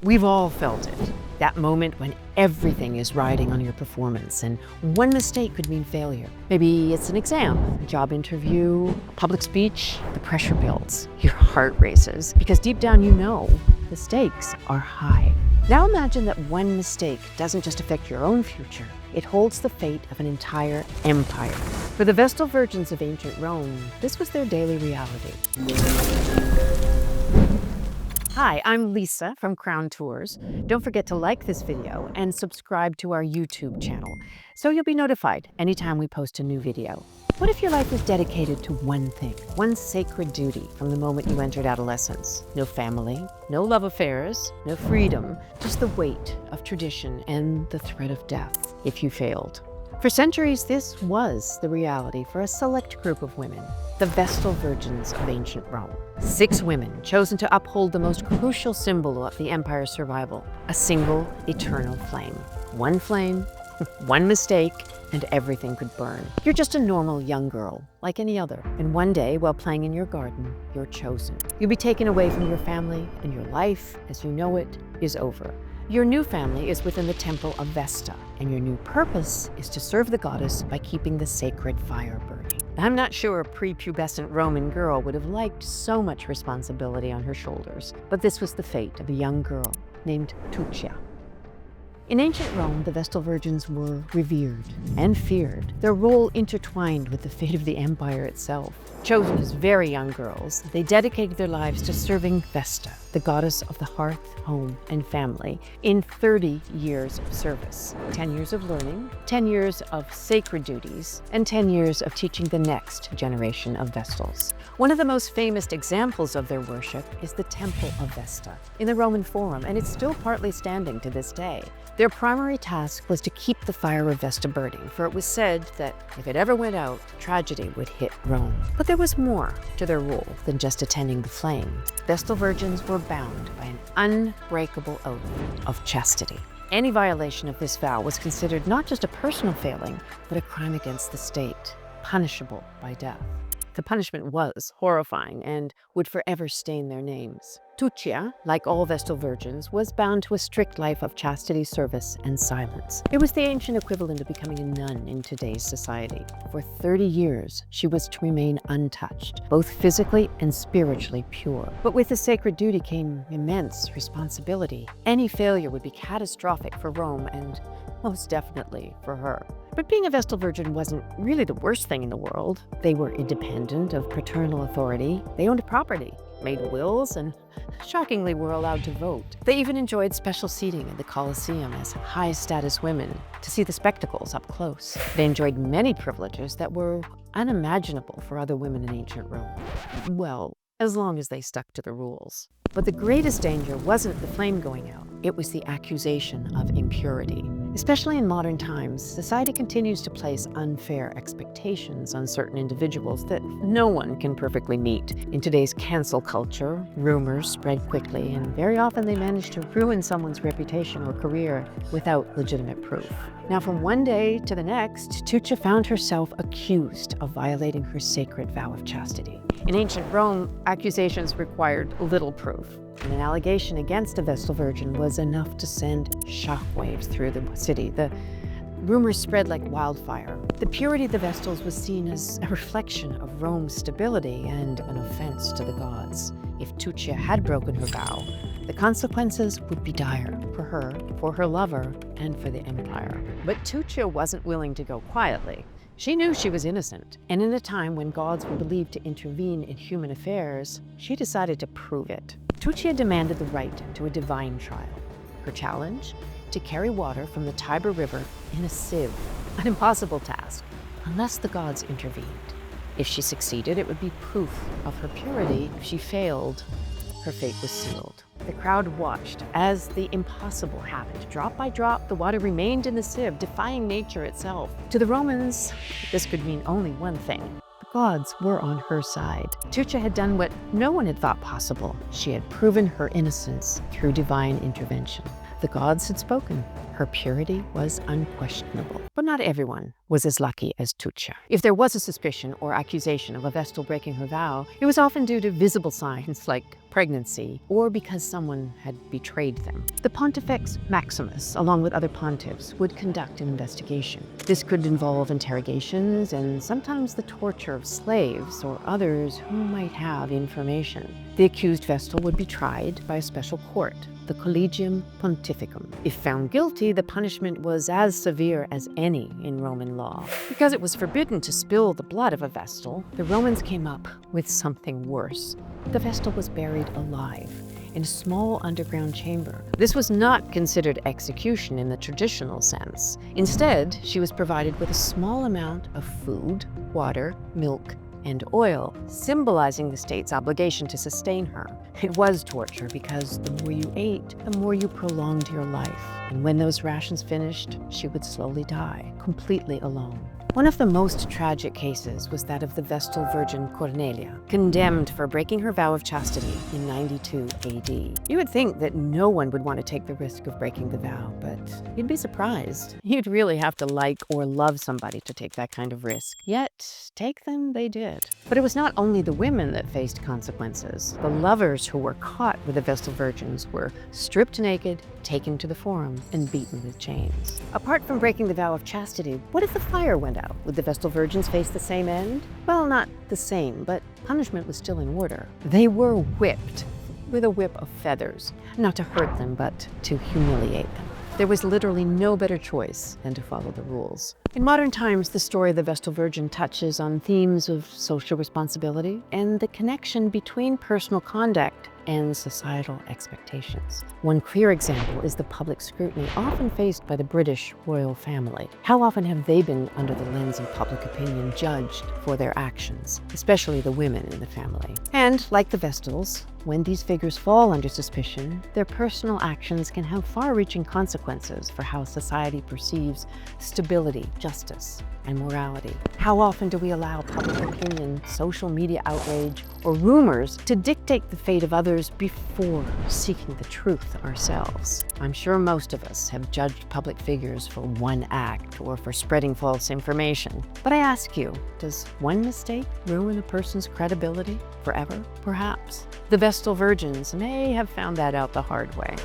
We've all felt it. That moment when everything is riding on your performance and one mistake could mean failure. Maybe it's an exam, a job interview, a public speech. The pressure builds, your heart races, because deep down you know the stakes are high. Now imagine that one mistake doesn't just affect your own future, it holds the fate of an entire empire. For the Vestal Virgins of ancient Rome, this was their daily reality. Hi, I'm Lisa from Crown Tours. Don't forget to like this video and subscribe to our YouTube channel so you'll be notified anytime we post a new video. What if your life was dedicated to one thing, one sacred duty from the moment you entered adolescence? No family, no love affairs, no freedom, just the weight of tradition and the threat of death if you failed. For centuries, this was the reality for a select group of women, the Vestal Virgins of ancient Rome. 6 women chosen to uphold the most crucial symbol of the empire's survival, a single eternal flame. One flame, one mistake, and everything could burn. You're just a normal young girl, like any other. And one day, while playing in your garden, you're chosen. You'll be taken away from your family, and your life, as you know it, is over. Your new family is within the temple of Vesta, and your new purpose is to serve the goddess by keeping the sacred fire burning. I'm not sure a prepubescent Roman girl would have liked so much responsibility on her shoulders, but this was the fate of a young girl named Tuccia. In ancient Rome, the Vestal Virgins were revered and feared, their role intertwined with the fate of the empire itself. Chosen as very young girls, they dedicated their lives to serving Vesta, the goddess of the hearth, home, and family, in 30 years of service. 10 years of learning, 10 years of sacred duties, and 10 years of teaching the next generation of Vestals. One of the most famous examples of their worship is the Temple of Vesta in the Roman Forum, and it's still partly standing to this day. Their primary task was to keep the fire of Vesta burning, for it was said that if it ever went out, tragedy would hit Rome. But there was more to their role than just attending the flame. Vestal Virgins were bound by an unbreakable oath of chastity. Any violation of this vow was considered not just a personal failing, but a crime against the state, punishable by death. The punishment was horrifying and would forever stain their names. Tuccia, like all Vestal Virgins, was bound to a strict life of chastity, service, and silence. It was the ancient equivalent of becoming a nun in today's society. For 30 years, she was to remain untouched, both physically and spiritually pure. But with the sacred duty came immense responsibility. Any failure would be catastrophic for Rome and most definitely for her. But being a Vestal Virgin wasn't really the worst thing in the world. They were independent of paternal authority. They owned property, made wills, and shockingly were allowed to vote. They even enjoyed special seating in the Colosseum as high-status women to see the spectacles up close. They enjoyed many privileges that were unimaginable for other women in ancient Rome. Well, as long as they stuck to the rules. But the greatest danger wasn't the flame going out. It was the accusation of impurity. Especially in modern times, society continues to place unfair expectations on certain individuals that no one can perfectly meet. In today's cancel culture, rumors spread quickly, and very often they manage to ruin someone's reputation or career without legitimate proof. Now, from one day to the next, Tuccia found herself accused of violating her sacred vow of chastity. In ancient Rome, accusations required little proof, and an allegation against a Vestal Virgin was enough to send shockwaves through the city. The rumors spread like wildfire. The purity of the Vestals was seen as a reflection of Rome's stability and an offense to the gods. If Tuccia had broken her vow, the consequences would be dire for her lover, and for the empire. But Tuccia wasn't willing to go quietly. She knew she was innocent, and in a time when gods were believed to intervene in human affairs, she decided to prove it. Tuccia demanded the right to a divine trial. Her challenge? To carry water from the Tiber River in a sieve, an impossible task, unless the gods intervened. If she succeeded, it would be proof of her purity. If she failed, her fate was sealed. The crowd watched as the impossible happened. Drop by drop, the water remained in the sieve, defying nature itself. To the Romans, this could mean only one thing. The gods were on her side. Tuccia had done what no one had thought possible. She had proven her innocence through divine intervention. The gods had spoken. Her purity was unquestionable. But not everyone was as lucky as Tuccia. If there was a suspicion or accusation of a Vestal breaking her vow, it was often due to visible signs like pregnancy, or because someone had betrayed them. The Pontifex Maximus, along with other pontiffs, would conduct an investigation. This could involve interrogations and sometimes the torture of slaves or others who might have information. The accused Vestal would be tried by a special court, the Collegium Pontificum. If found guilty, the punishment was as severe as any in Roman law. Because it was forbidden to spill the blood of a Vestal, the Romans came up with something worse. The Vestal was buried alive in a small underground chamber. This was not considered execution in the traditional sense. Instead, she was provided with a small amount of food, water, milk, and oil, symbolizing the state's obligation to sustain her. It was torture because the more you ate, the more you prolonged your life. And when those rations finished, she would slowly die, completely alone. One of the most tragic cases was that of the Vestal Virgin Cornelia, condemned for breaking her vow of chastity in 92 AD. You would think that no one would want to take the risk of breaking the vow, but you'd be surprised. You'd really have to like or love somebody to take that kind of risk. Yet, take them they did. But it was not only the women that faced consequences. The lovers who were caught with the Vestal Virgins were stripped naked, taken to the forum, and beaten with chains. Apart from breaking the vow of chastity, what if the fire went out? Would the Vestal Virgins face the same end? Well, not the same, but punishment was still in order. They were whipped with a whip of feathers, not to hurt them, but to humiliate them. There was literally no better choice than to follow the rules. In modern times, the story of the Vestal Virgin touches on themes of social responsibility and the connection between personal conduct and societal expectations. One clear example is the public scrutiny often faced by the British royal family. How often have they been under the lens of public opinion judged for their actions, especially the women in the family? And like the Vestals, when these figures fall under suspicion, their personal actions can have far-reaching consequences for how society perceives stability, justice, and morality. How often do we allow public opinion, social media outrage, or rumors to dictate the fate of others before seeking the truth ourselves? I'm sure most of us have judged public figures for one act or for spreading false information. But I ask you, does one mistake ruin a person's credibility forever? Perhaps. The Vestal Virgins may have found that out the hard way.